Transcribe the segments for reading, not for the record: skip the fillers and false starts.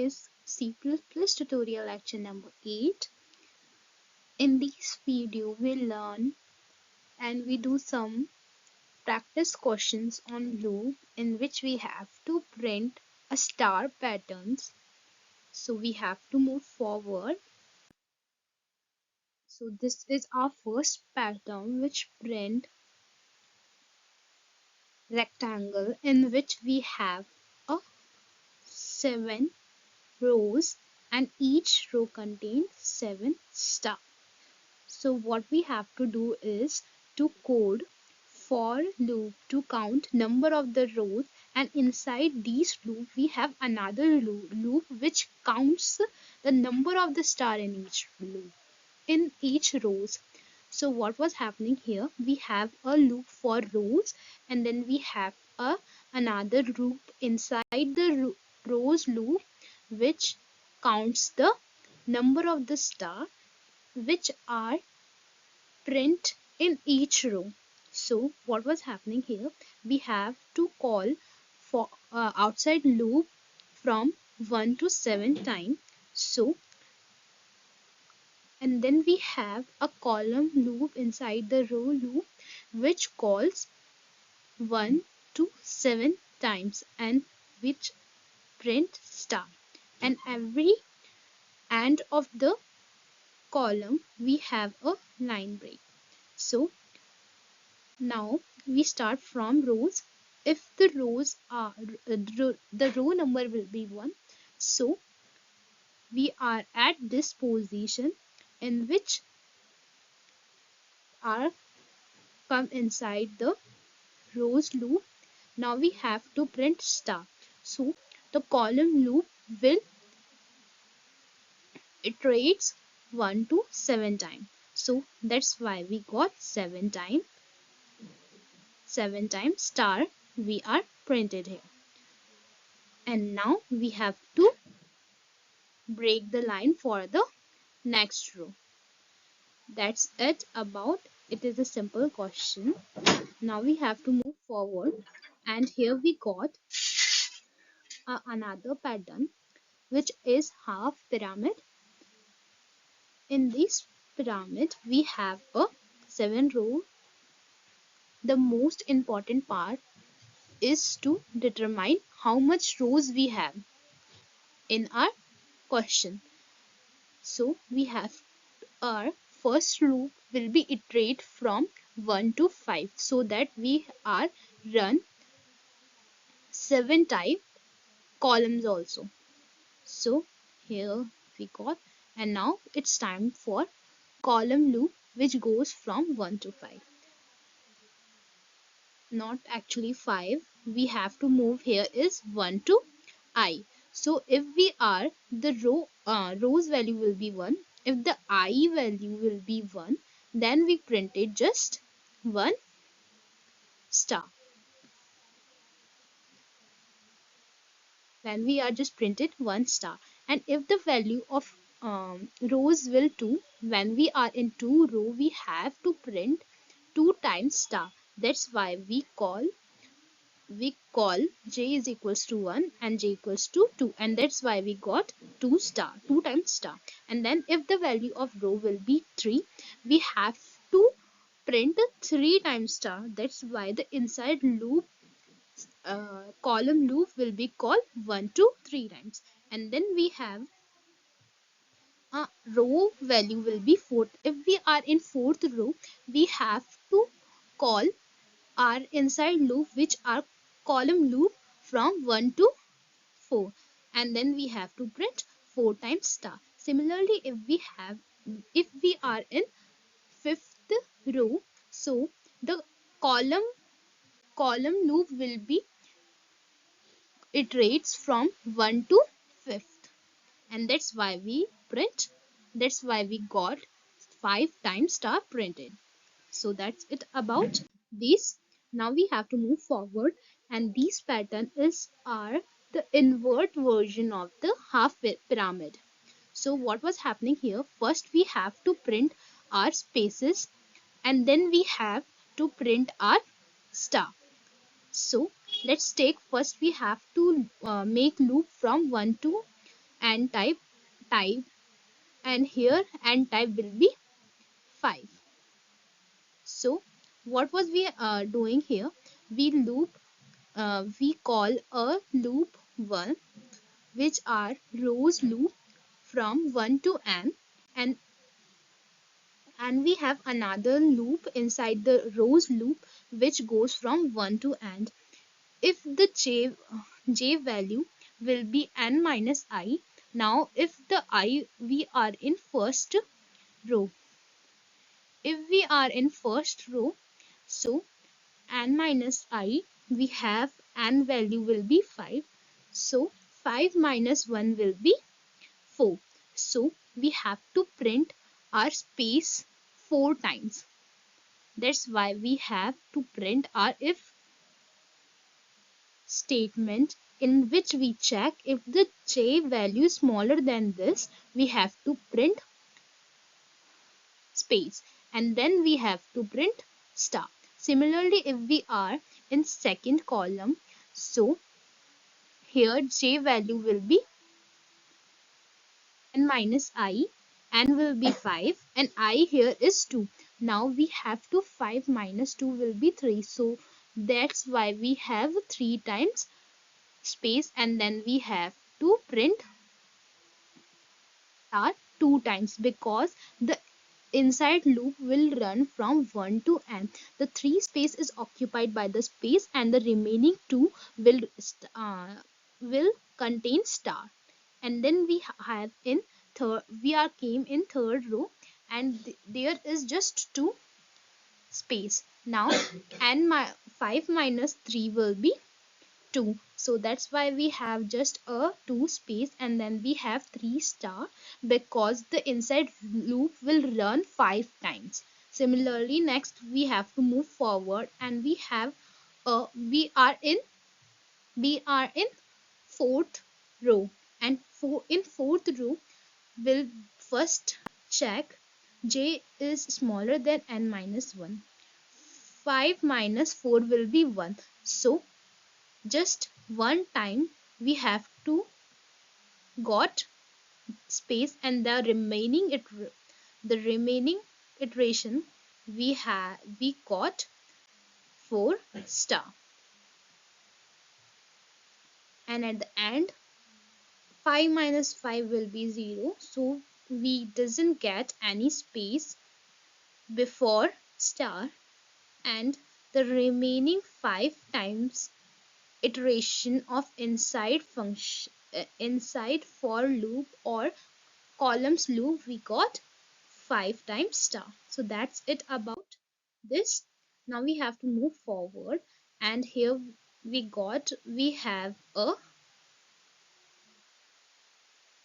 is C++ tutorial lecture number 8. In this video, we learn and we do some practice questions on loop in which we have to print a star patterns. So we have to move forward. So this is our first pattern which print rectangle in which we have a 7 rows and each row contains 7 stars. So what we have to do is to code for loop to count number of the rows, and inside these loop we have another loop which counts the number of the star in each loop in each rows. So what was happening here, we have a loop for rows and then we have another loop inside the rows loop which counts the number of the star which are print in each row. So what was happening here, we have to call for outside loop from 1 to 7 times. So and then we have a column loop inside the row loop which calls 1 to 7 times and which print star, and every end of the column we have a line break. So now we start from rows. If the rows are the row number will be 1, so we are at this position in which are come inside the rows loop. Now we have to print star. So the column loop will iterates 1 to 7 times. So that's why we got 7 times star we are printed here. And now we have to break the line for the next row. That's it about it. Is a simple question. Now we have to move forward, and here we got another pattern which is half pyramid. In this pyramid we have a 7 row. The most important part is to determine how much rows we have in our question. So we have our first loop will be iterate from 1 to 5 so that we are run 7 type columns also. So here we got, and now it's time for column loop which goes from 1 to 5. Not actually 5, we have to move here is 1 to I. So if we are the rows value will be 1, if the I value will be 1, then we printed just 1 star. Then we are just printed 1 star. And if the value of rows will 2, when we are in 2 row we have to print 2 times star. That's why we call j is equals to 1 and j equals to 2, and that's why we got 2 star, 2 times star. And then if the value of row will be 3, we have to print 3 times star. That's why the inside loop column loop will be called 1 to 3 times. And then we have row value will be 4. If we are in 4th row, we have to call our inside loop which are column loop from 1 to 4, and then we have to print 4 times star. Similarly, if we are in 5th row, so the column loop will be iterates from 1 to 5th, and that's why we got 5 times star printed. So that's it about this. Now we have to move forward, and this pattern is the invert version of the half pyramid. So what was happening here, first we have to print our spaces and then we have to print our star. So let's take first we have to make loop from 1 to and type, and here and type will be 5. So what was we doing here? We call a loop 1, which are rows loop from 1 to n, and we have another loop inside the rows loop which goes from 1 to n. If the j value will be n minus I, now if the I we are in first row, if we are in first row, so n minus I, we have n value will be 5, so 5 minus 1 will be 4. So we have to print our space 4 times. That's why we have to print our if statement, in which we check if the j value is smaller than this, we have to print space, and then we have to print star. Similarly, if we are in second column, so here j value will be n minus I, n will be 5, and I here is 2. Now we have to 5 minus 2 will be 3, so that's why we have 3 times space, and then we have to print star 2 times, because the inside loop will run from 1 to n. The 3 space is occupied by the space, and the remaining 2 will contain star. And then we have in third, we are came in third row, and there is just 2 space. Now n 5 minus 3 will be 2, so that's why we have just a 2 space, and then we have 3 star, because the inside loop will run 5 times. Similarly, next we have to move forward, and we have we are in fourth row, and in fourth row we'll first check j is smaller than n minus 1. 5 minus 4 will be 1, so just one time we have to got space, and the remaining iteration we got 4 star, and at the end 5 minus 5 will be 0, so we doesn't get any space before star, and the remaining 5 times iteration of inside for loop or columns loop, we got 5 times star. So that's it about this. Now we have to move forward, and here we have a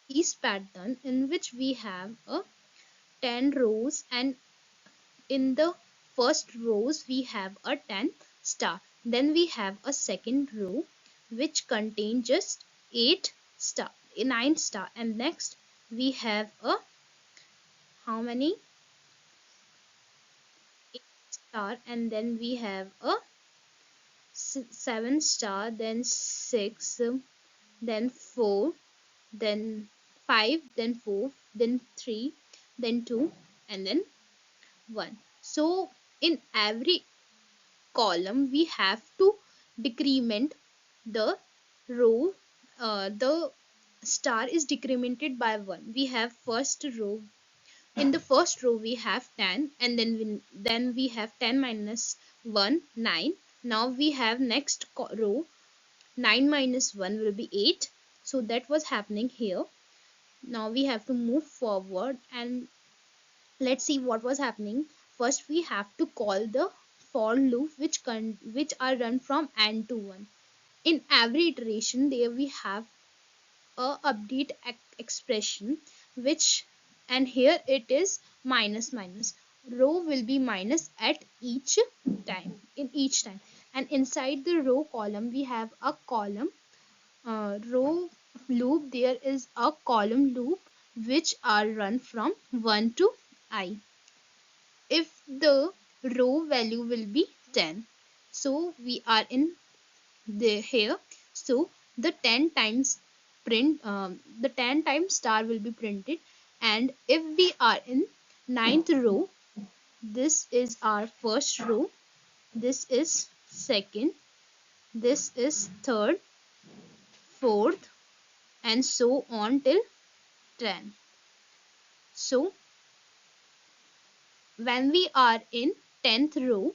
piece pattern in which we have a 10 rows, and in the first rows we have a 10 star. Then we have a second row which contain just 8 star 9 star, and next we have a how many 8 star, and then we have a 7 star, then 6, then 4, then 5, then 4, then 3, then 2, and then 1. So in every column we have to decrement the row, the star is decremented by 1. We have first row, in the first row we have 10, and then we have 10 minus 1 9. Now we have next row, 9 minus 1 will be 8, so that was happening here. Now we have to move forward, and let's see what was happening. First we have to call the for loop which are run from n to 1. In every iteration there we have a update expression, which, and here it is minus minus, row will be minus at each time, in each time, and inside the row column we have a column row loop, there is a column loop which are run from 1 to I. If the row value will be 10, so we are in the here, so the 10 times the 10 times star will be printed. And if we are in ninth row, this is our first row, this is second, this is third, fourth, and so on till 10. So when we are in 10th row,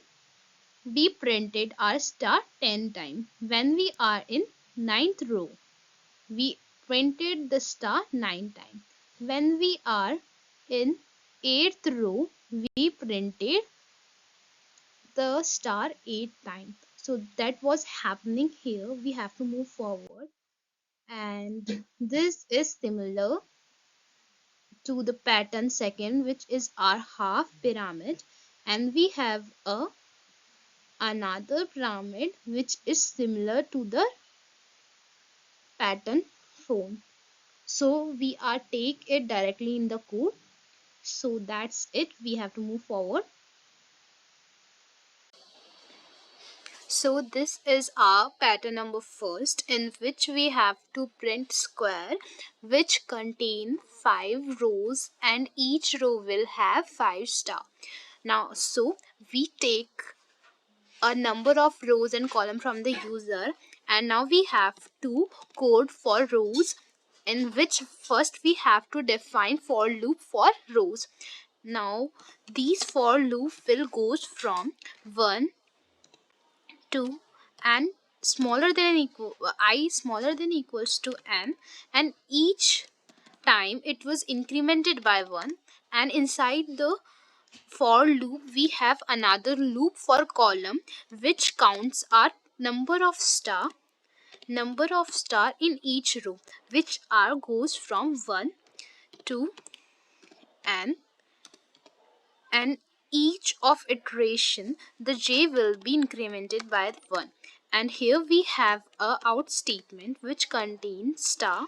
we printed our star 10 times. When we are in ninth row, we printed the star 9 times. When we are in 8th row, we printed the star 8 times. So that was happening here. We have to move forward. And this is similar to the pattern second, which is our half pyramid. And we have another pyramid which is similar to the pattern phone. So we are take it directly in the code. So that's it, we have to move forward. So this is our pattern number first, in which we have to print square which contain 5 rows and each row will have 5 star. Now so we take a number of rows and column from the user, and now we have to code for rows, in which first we have to define for loop for rows. Now these for loop will goes from 1, 2, and smaller than equal I smaller than equals to n, and each time it was incremented by 1. And inside the for loop we have another loop for column which counts our number of star in each row, which are goes from 1 to n, and each of iteration the j will be incremented by 1. And here we have a out statement which contains star,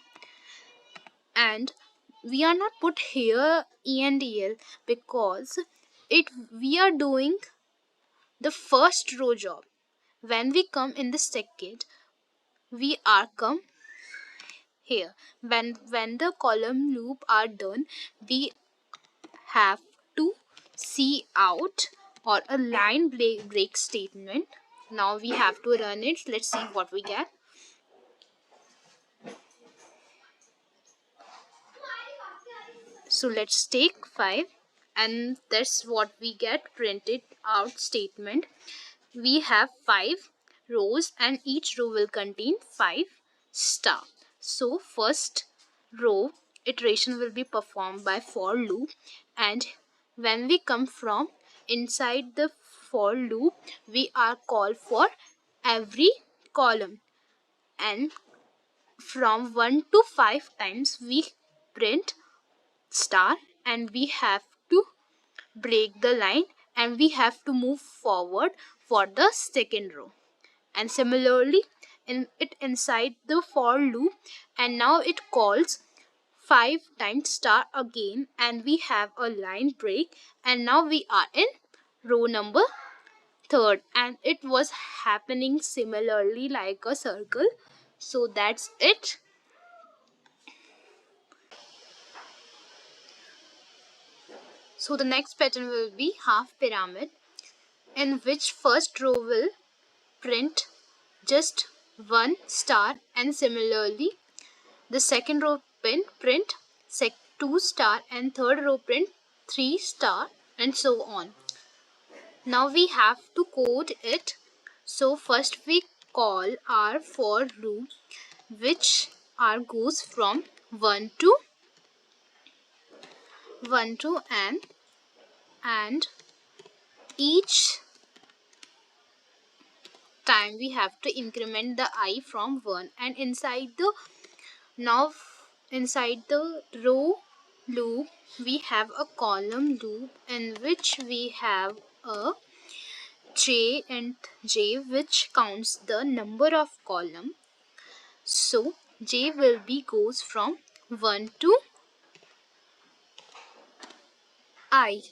and we are not put here e and el because it we are doing the first row job. When we come in the second, we are come here. When the column loop are done, we have to see out or a line break statement. Now we have to run it. Let's see what we get. So let's take 5, and that's what we get printed out statement. We have 5 rows and each row will contain 5 star. So first row iteration will be performed by for loop, and when we come from inside the for loop, we are called for every column, and from 1 to 5 times we print star, and we have to break the line and we have to move forward for the second row. And similarly inside the for loop, and now it calls 5 times star again, and we have a line break, and now we are in row number third, and it was happening similarly like a circle. So that's it. So the next pattern will be half pyramid, in which first row will print just 1 star, and similarly the second row print 2 star, and third row print 3 star, and so on. Now we have to code it. So first we call our for loop, which are goes from 1 to n, and each time we have to increment the I from 1, and inside the row loop we have a column loop, in which we have a j and j which counts the number of column. So j will be goes from 1 to I,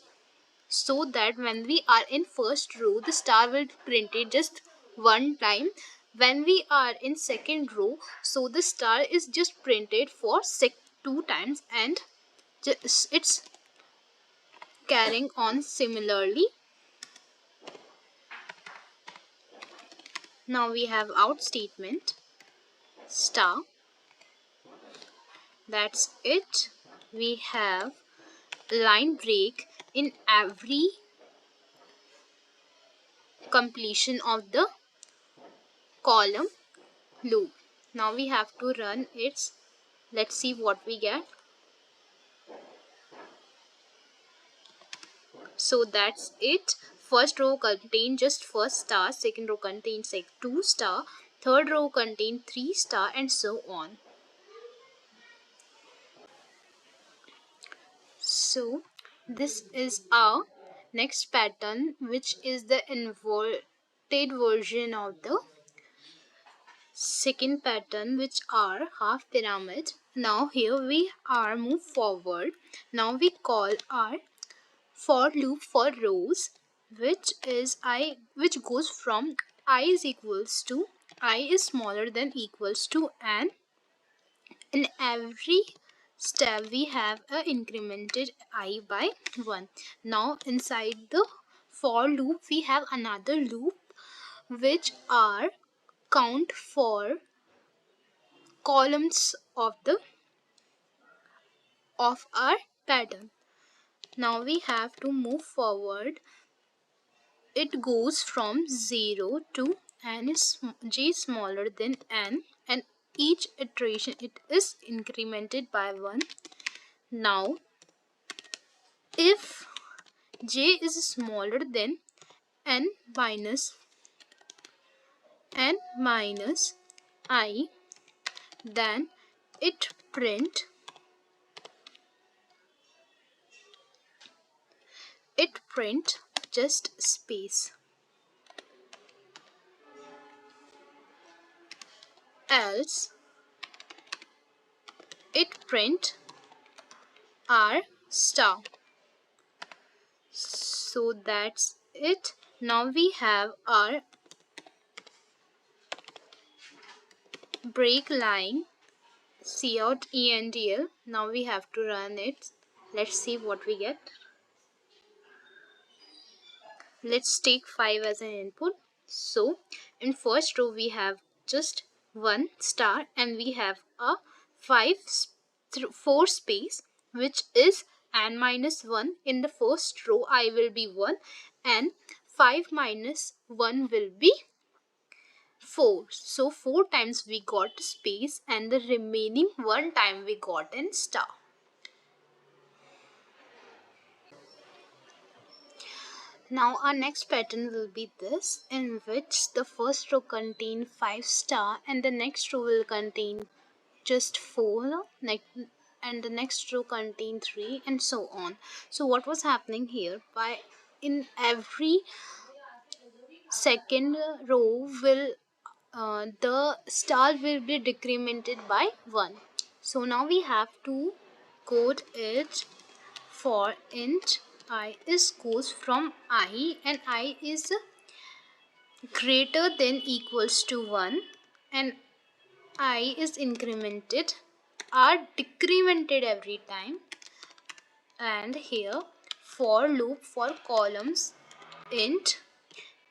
so that when we are in first row the star will print it just one time. when we are in second row, so the star is just printed for 2 times, and it's carrying on similarly. Now we have out statement star. That's it. We have line break in every completion of the column loop. Now we have to run it. Let's see what we get. So that's it. First row contain just first star, second row contains like 2 star, third row contain 3 star, and so on. So this is our next pattern, which is the inverted version of the second pattern, which are half pyramid. Now here we are move forward. Now we call our for loop for rows, which goes from I is equals to I is smaller than equals to n. In every step we have incremented I by 1. Now inside the for loop we have another loop, which are count for columns of our pattern. Now we have to move forward. It goes from 0 to n is j smaller than n, and each iteration it is incremented by 1. Now if j is smaller than n minus I, then it print just space, else it print r star. So that's it. Now we have our break line cout endl. Now we have to run it. Let's see what we get. Let's take 5 as an input. So in first row we have just 1 star, and we have a 4 space, which is n minus 1. In the first row I will be 1, and 5 minus 1 will be 4. So 4 times we got space, and the remaining 1 time we got in star. Now our next pattern will be this, in which the first row contain 5 star, and the next row will contain just 4, and the next row contain 3, and so on. So what was happening here, by in every second row will the star will be decremented by 1. So now we have to code it for int I is goes from I, and I is greater than equals to 1, and I is incremented are decremented every time. And here for loop for columns int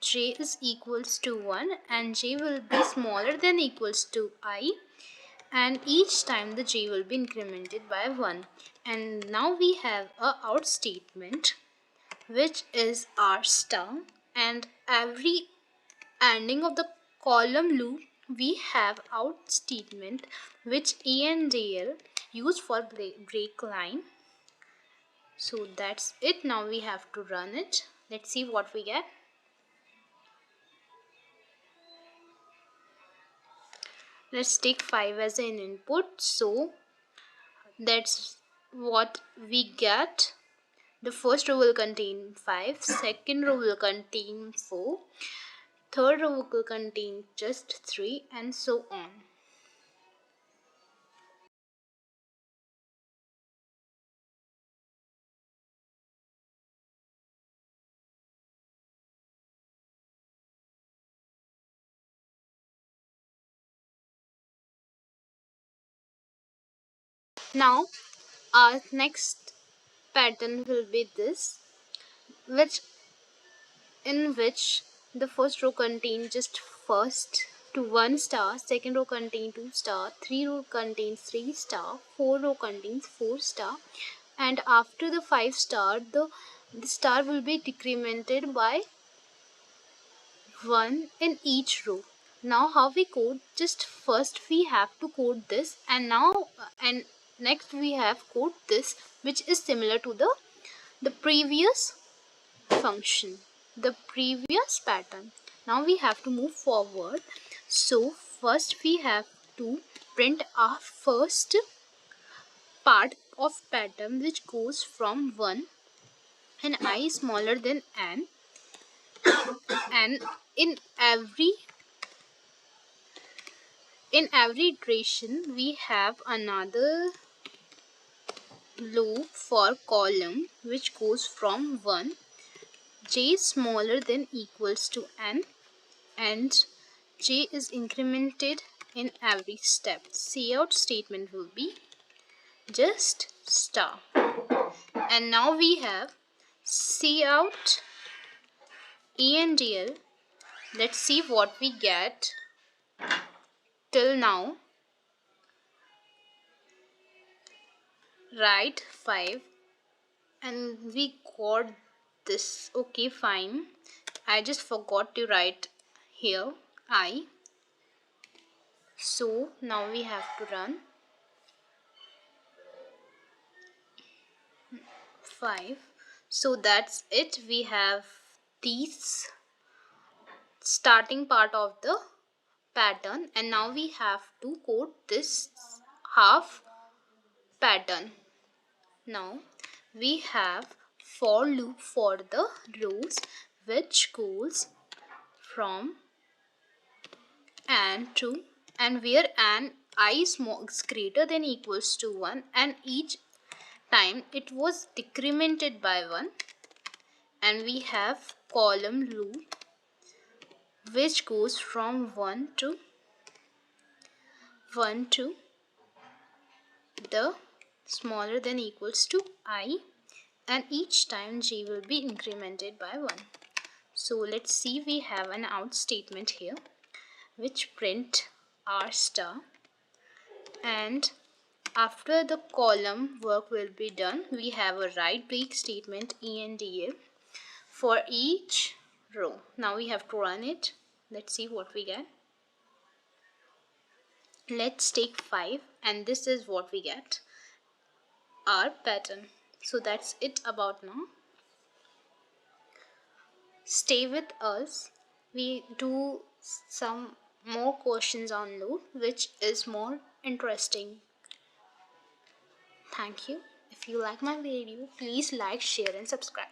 j is equals to 1, and j will be smaller than equals to I, and each time the j will be incremented by 1. And now we have a out statement, which is r star, and every ending of the column loop we have out statement, which endl used for break line. So that's it. Now we have to run it. Let's see what we get. Let's take 5 as an input. So that's what we get. The first row will contain 5, second row will contain 4, third row will contain just 3, and so on. Now our next pattern will be this, which in which the first row contains just first to 1 star, second row contains 2 star, 3 row contains 3 star, 4 row contains 4 star, and after the 5 star the star will be decremented by 1 in each row. Now how we code? Just first we have to code this, and next we have code this, which is similar to the previous function, the previous pattern. Now we have to move forward. So first we have to print our first part of pattern, which goes from 1 and I smaller than n, and in every iteration we have another loop for column which goes from 1, j smaller than equals to n, and j is incremented in every step. Cout statement will be just star. And now we have cout endl. Let's see what we get till now. Write 5 and we got this. Okay, fine. I just forgot to write here I. So now we have to run 5. So that's it. We have these starting part of the pattern, and now we have to code this half pattern. Now we have for loop for the rows which goes from and to, and where an I is greater than equals to 1, and each time it was decremented by 1, and we have column loop which goes from 1 to the smaller than equals to I, and each time j will be incremented by 1. So let's see, we have an out statement here which print r star, and after the column work will be done, we have a write break statement endl for each row. Now we have to run it. Let's see what we get. Let's take 5, and this is what we get, our pattern. So that's it about now. Stay with us. We do some more questions on loop which is more interesting. Thank you. If you like my video, please like, share and subscribe.